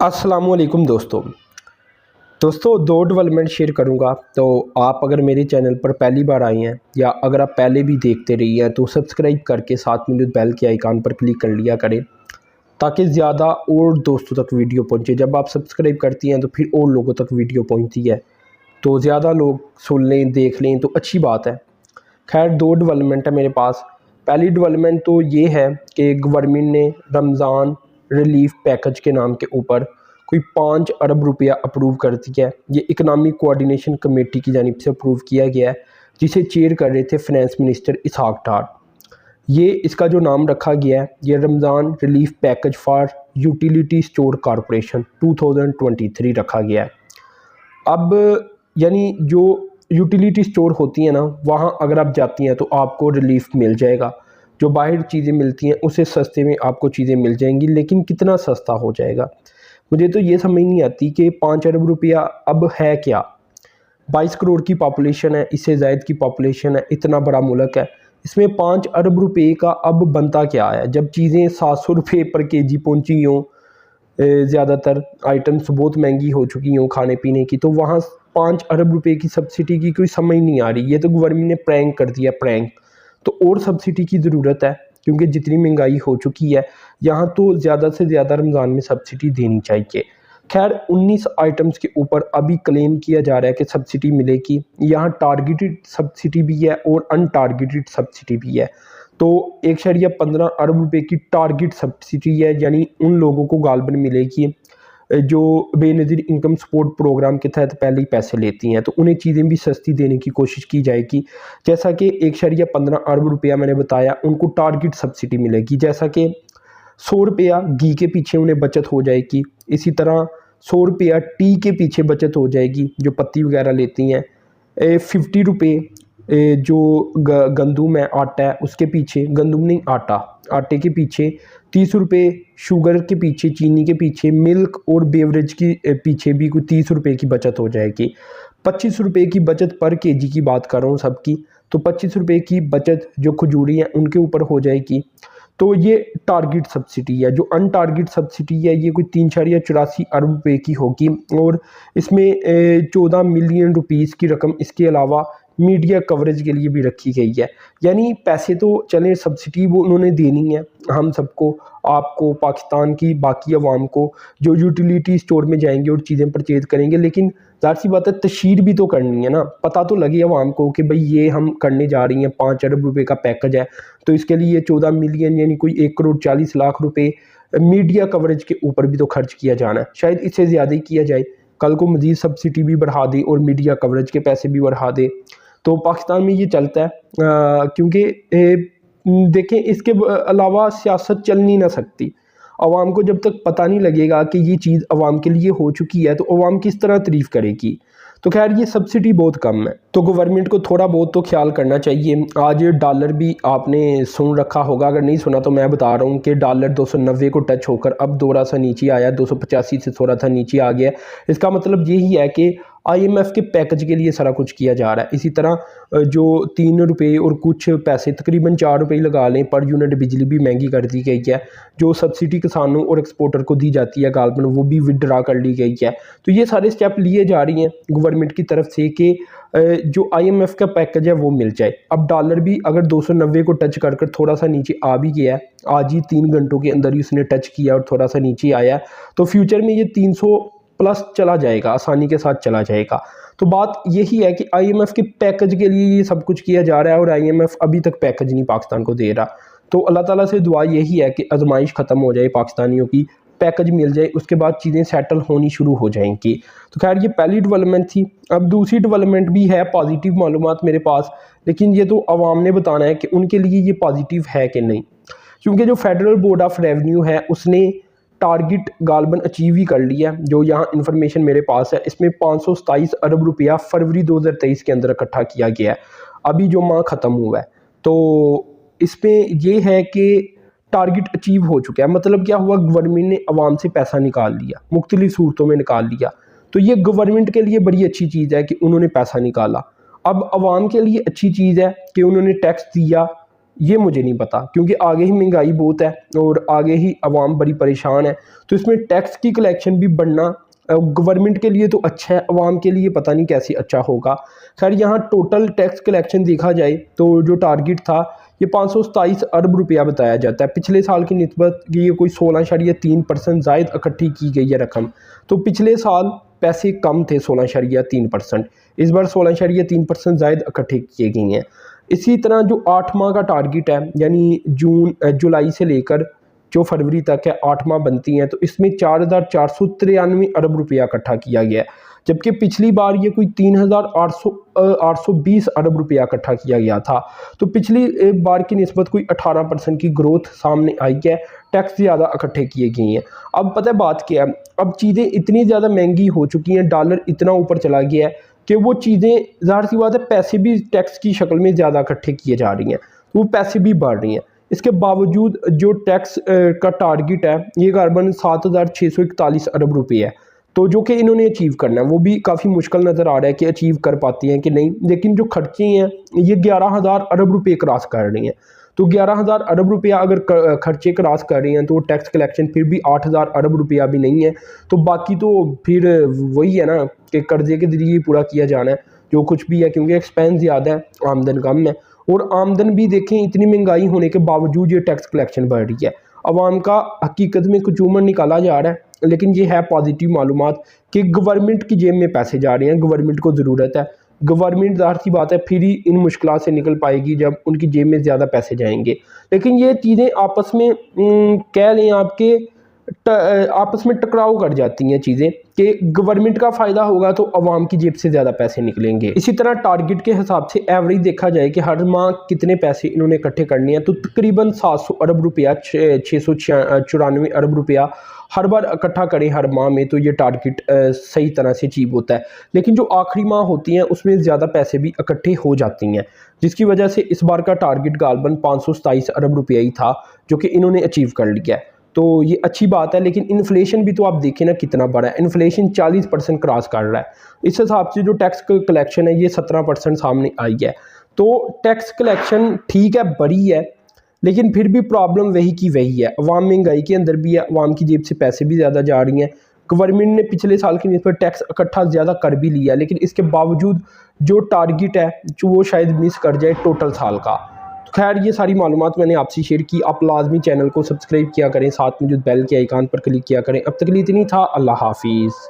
अस्सलामुअलैकुम दोस्तों दो डेवलपमेंट शेयर करूंगा। तो आप अगर मेरे चैनल पर पहली बार आए हैं या अगर आप पहले भी देखते रही हैं तो सब्सक्राइब करके साथ में बेल के आइकन पर क्लिक कर लिया करें ताकि ज़्यादा और दोस्तों तक वीडियो पहुंचे। जब आप सब्सक्राइब करती हैं तो फिर और लोगों तक वीडियो पहुंचती है, तो ज़्यादा लोग सुन लें देख लें तो अच्छी बात है। खैर, दो डेवलपमेंट है मेरे पास। पहली डेवलपमेंट तो ये है कि गवर्नमेंट ने रमज़ान रिलीफ पैकेज के नाम के ऊपर कोई 5 अरब रुपया अप्रूव कर दिया है। ये इकनॉमिक कोऑर्डिनेशन कमेटी की जानिब से अप्रूव किया गया है, जिसे चेयर कर रहे थे फाइनेंस मिनिस्टर इसहाक डार। ये इसका जो नाम रखा गया है, ये Ramzan relief package for utility store corporation 2023 रखा गया है। अब यानी जो यूटिलिटी स्टोर होती है ना, वहाँ अगर आप जाती हैं तो आपको रिलीफ मिल जाएगा। जो बाहर चीज़ें मिलती हैं उससे सस्ते में आपको चीज़ें मिल जाएंगी, लेकिन कितना सस्ता हो जाएगा मुझे तो ये समझ नहीं आती कि 5 अरब रुपया अब है क्या। 22 करोड़ की पॉपुलेशन है, इससे ज़ायद की पॉपुलेशन है, इतना बड़ा मुल्क है, इसमें 5 अरब रुपये का अब बनता क्या है। जब चीज़ें 700 रुपये पर केजी पहुंची हों, ज़्यादातर आइटम्स बहुत महंगी हो चुकी हों खाने पीने की, तो वहाँ 5 अरब रुपये की सब्सिडी की कोई समझ नहीं आ रही। ये तो गवर्नमेंट ने प्रैंक कर दिया, प्रैंक। तो और सब्सिडी की ज़रूरत है, क्योंकि जितनी महंगाई हो चुकी है यहाँ तो ज़्यादा से ज़्यादा रमज़ान में सब्सिडी देनी चाहिए। खैर, 19 आइटम्स के ऊपर अभी क्लेम किया जा रहा है कि सब्सिडी मिलेगी। यहाँ टारगेटेड सब्सिडी भी है और अनटारगेटेड सब्सिडी भी है। तो 1.15 अरब रुपये की टारगेट सब्सिडी है, यानी उन लोगों को गालबन मिलेगी जो बेनज़ीर इनकम सपोर्ट प्रोग्राम के तहत पहले ही पैसे लेती हैं, तो उन्हें चीज़ें भी सस्ती देने की कोशिश की जाएगी। जैसा कि 1.15 अरब रुपया मैंने बताया, उनको टारगेट सब्सिडी मिलेगी। जैसा कि 100 रुपया घी के पीछे उन्हें बचत हो जाएगी, इसी तरह 100 रुपया टी के पीछे बचत हो जाएगी जो पत्ती वगैरह लेती हैं। 50 रुपये जो गंदुम है, आटा है, उसके पीछे, गंदुम नहीं आटे के पीछे 30 रुपये, शुगर के पीछे, चीनी के पीछे, मिल्क और बेवरेज की पीछे भी कोई 30 रुपये की बचत हो जाएगी। 25 रुपये की बचत पर केजी की बात कर रहा हूँ सबकी, तो 25 रुपये की बचत जो खजूरी हैं उनके ऊपर हो जाएगी। तो ये टारगेट सब्सिडी है। जो अनटारगेट सब्सिडी है ये कोई 3.84 अरब रुपये की होगी, और इसमें 14 मिलियन रुपीज़ की रकम इसके अलावा मीडिया कवरेज के लिए भी रखी गई है। यानी पैसे तो चलें, सब्सिडी वो उन्होंने देनी है हम सबको, आपको, पाकिस्तान की बाकी अवाम को जो यूटिलिटी स्टोर में जाएंगे और चीज़ें परचेज करेंगे। लेकिन ज़ाहिर सी बात है, तशहीर भी तो करनी है ना, पता तो लगे अवाम को कि भाई ये हम करने जा रही हैं, 5 अरब रुपये का पैकेज है, तो इसके लिए 14 मिलियन यानी कोई 1.40 करोड़ रुपये मीडिया कवरेज के ऊपर भी तो खर्च किया जाना है। शायद इससे ज़्यादा ही किया जाए, कल को मज़ीद सब्सिडी भी बढ़ा दे और मीडिया कवरेज के पैसे भी बढ़ा दे। तो पाकिस्तान में ये चलता है, क्योंकि देखें, इसके अलावा सियासत चल नहीं ना सकती। अवाम को जब तक पता नहीं लगेगा कि ये चीज़ अवाम के लिए हो चुकी है तो अवाम किस तरह तारीफ़ करेगी। तो खैर, ये सब्सिडी बहुत कम है, तो गवर्नमेंट को थोड़ा बहुत तो ख्याल करना चाहिए। आज डॉलर भी आपने सुन रखा होगा, अगर नहीं सुना तो मैं बता रहा हूँ कि डॉलर 290 को टच होकर अब थोड़ा सा नीचे आया, 285 से थोड़ा सा नीचे आ गया। इसका मतलब यही है कि IMF के पैकेज के लिए सारा कुछ किया जा रहा है। इसी तरह जो 3 रुपये और कुछ पैसे, तकरीबन 4 रुपये लगा लें पर यूनिट बिजली भी महंगी कर दी गई है। जो सब्सिडी किसानों और एक्सपोर्टर को दी जाती है गालबन, वो भी विदड्रा कर ली गई है। तो ये सारे स्टेप लिए जा रही हैं गवर्नमेंट की तरफ से कि जो IMF का पैकेज है वो मिल जाए। अब डॉलर भी अगर 290 को टच कर थोड़ा सा नीचे आ भी गया है, आज ही 3 घंटों के अंदर ही उसने टच किया और थोड़ा सा नीचे आया, तो फ्यूचर में ये 300 प्लस चला जाएगा, आसानी के साथ चला जाएगा। तो बात यही है कि IMF के पैकेज के लिए ये सब कुछ किया जा रहा है, और IMF अभी तक पैकेज नहीं पाकिस्तान को दे रहा। तो अल्लाह ताला से दुआ यही है कि आजमाइश ख़त्म हो जाए पाकिस्तानियों की, पैकेज मिल जाए, उसके बाद चीज़ें सेटल होनी शुरू हो जाएंगी। तो खैर, ये पहली डेवलपमेंट थी। अब दूसरी डेवलपमेंट भी है, पॉजिटिव मालूमात मेरे पास, लेकिन ये तो अवाम ने बताना है कि उनके लिए ये पॉजिटिव है कि नहीं। क्योंकि जो फेडरल बोर्ड ऑफ रेवेन्यू है उसने टारगेट गालबन अचीव ही कर लिया। जो यहाँ इन्फॉर्मेशन मेरे पास है, इसमें 527 अरब रुपया फरवरी 2023 के अंदर इकट्ठा किया गया है, अभी जो माह ख़त्म हुआ है। तो इसमें यह है कि टारगेट अचीव हो चुका है। मतलब क्या हुआ, गवर्नमेंट ने अवाम से पैसा निकाल लिया, मुख्तलिफ सूरतों में निकाल लिया। तो ये गवर्नमेंट के लिए बड़ी अच्छी चीज़ है कि उन्होंने पैसा निकाला। अब अवाम के लिए अच्छी चीज़ है कि उन्होंने टैक्स दिया, ये मुझे नहीं पता, क्योंकि आगे ही महंगाई बहुत है और आगे ही आवाम बड़ी परेशान है। तो इसमें टैक्स की कलेक्शन भी बढ़ना गवर्नमेंट के लिए तो अच्छा है, अवाम के लिए पता नहीं कैसे अच्छा होगा। खैर यहाँ टोटल टैक्स कलेक्शन देखा जाए तो जो टारगेट था ये 527 अरब रुपया बताया जाता है। पिछले साल की निस्बत ये कोई 16.3% ज़ायद इकट्ठी की गई है रकम। तो पिछले साल पैसे कम थे 16.3%, इस बार 16.3% ज़ायद इकट्ठे किए गए हैं। इसी तरह जो 8 माह का टारगेट है, यानी जुलाई से लेकर जो फरवरी तक है 8 माह बनती हैं, तो इसमें 4,493 अरब रुपया इकट्ठा किया गया है, जबकि पिछली बार ये कोई 3,820 अरब रुपया इकट्ठा किया गया था। तो पिछली बार की निस्बत कोई 18% की ग्रोथ सामने आई है, टैक्स ज़्यादा इकट्ठे किए गए हैं। अब पता है बात क्या है, अब चीज़ें इतनी ज़्यादा महंगी हो चुकी हैं, डॉलर इतना ऊपर चला गया है कि वो चीज़ें, ज़ाहिर सी बात है, पैसे भी टैक्स की शक्ल में ज़्यादा इकट्ठे किए जा रही हैं, वो पैसे भी बढ़ रही हैं। इसके बावजूद जो टैक्स का टारगेट है ये करीबन 7,641 अरब रुपये है, तो जो कि इन्होंने अचीव करना है वो भी काफ़ी मुश्किल नज़र आ रहा है कि अचीव कर पाती हैं कि नहीं। लेकिन जो खर्चे हैं ये 11,000 अरब रुपये क्रॉस कर रही हैं। तो 11,000 अरब रुपया अगर खर्चे क्रॉस कर रही हैं तो टैक्स कलेक्शन फिर भी 8,000 अरब रुपया भी नहीं है। तो बाकी तो फिर वही है ना कि कर्जे के ज़रिए पूरा किया जाना है जो कुछ भी है, क्योंकि एक्सपेंस ज़्यादा है, आमदन कम है। और आमदन भी देखें, इतनी महंगाई होने के बावजूद ये टैक्स कलेक्शन बढ़ रही है। अवाम का हकीकत में कंज्यूमर निकाला जा रहा है, लेकिन ये है पॉजिटिव मालूमात कि गवर्नमेंट की जेब में पैसे जा रहे हैं, गवर्नमेंट को ज़रूरत है। गवर्नमेंट ज़ाहिर सी बात है फिर ही इन मुश्किलात से निकल पाएगी जब उनकी जेब में ज़्यादा पैसे जाएंगे। लेकिन ये चीज़ें आपस में कह लें आपके आपस में टकराव कर जाती हैं चीज़ें कि गवर्नमेंट का फ़ायदा होगा तो अवाम की जेब से ज़्यादा पैसे निकलेंगे। इसी तरह टारगेट के हिसाब से एवरेज देखा जाए कि हर माह कितने पैसे इन्होंने इकट्ठे करने हैं, तो तकरीबन 700 अरब रुपया 694 अरब रुपया हर बार इकट्ठा करें हर माह में, तो ये टारगेट सही तरह से अचीव होता है। लेकिन जो आखिरी माह होती हैं उसमें ज़्यादा पैसे भी इकट्ठे हो जाती हैं, जिसकी वजह से इस बार का टारगेट गालबन 527 अरब रुपया ही था जो कि इन्होंने अचीव कर लिया है। तो ये अच्छी बात है। लेकिन इन्फ्लेशन भी तो आप देखें ना कितना बड़ा है, इन्फ्लेशन 40% क्रॉस कर रहा है। इस हिसाब से जो टैक्स कलेक्शन है ये 17% सामने आई है। तो टैक्स कलेक्शन ठीक है, बड़ी है, लेकिन फिर भी प्रॉब्लम वही की वही है। अवाम महंगाई के अंदर भी है, अवाम की जेब से पैसे भी ज़्यादा जा रही हैं। गवर्नमेंट ने पिछले साल की निस्बत टैक्स इकट्ठा ज़्यादा कर भी लिया, लेकिन इसके बावजूद जो टारगेट है जो वो शायद मिस कर जाए टोटल साल का। तो खैर ये सारी मालूमात मैंने आपसे शेयर की। आप लाजमी चैनल को सब्सक्राइब किया करें, साथ में जो बेल के आइकन पर क्लिक किया करें। अब तक के लिए इतनी था। अल्लाह हाफिज़।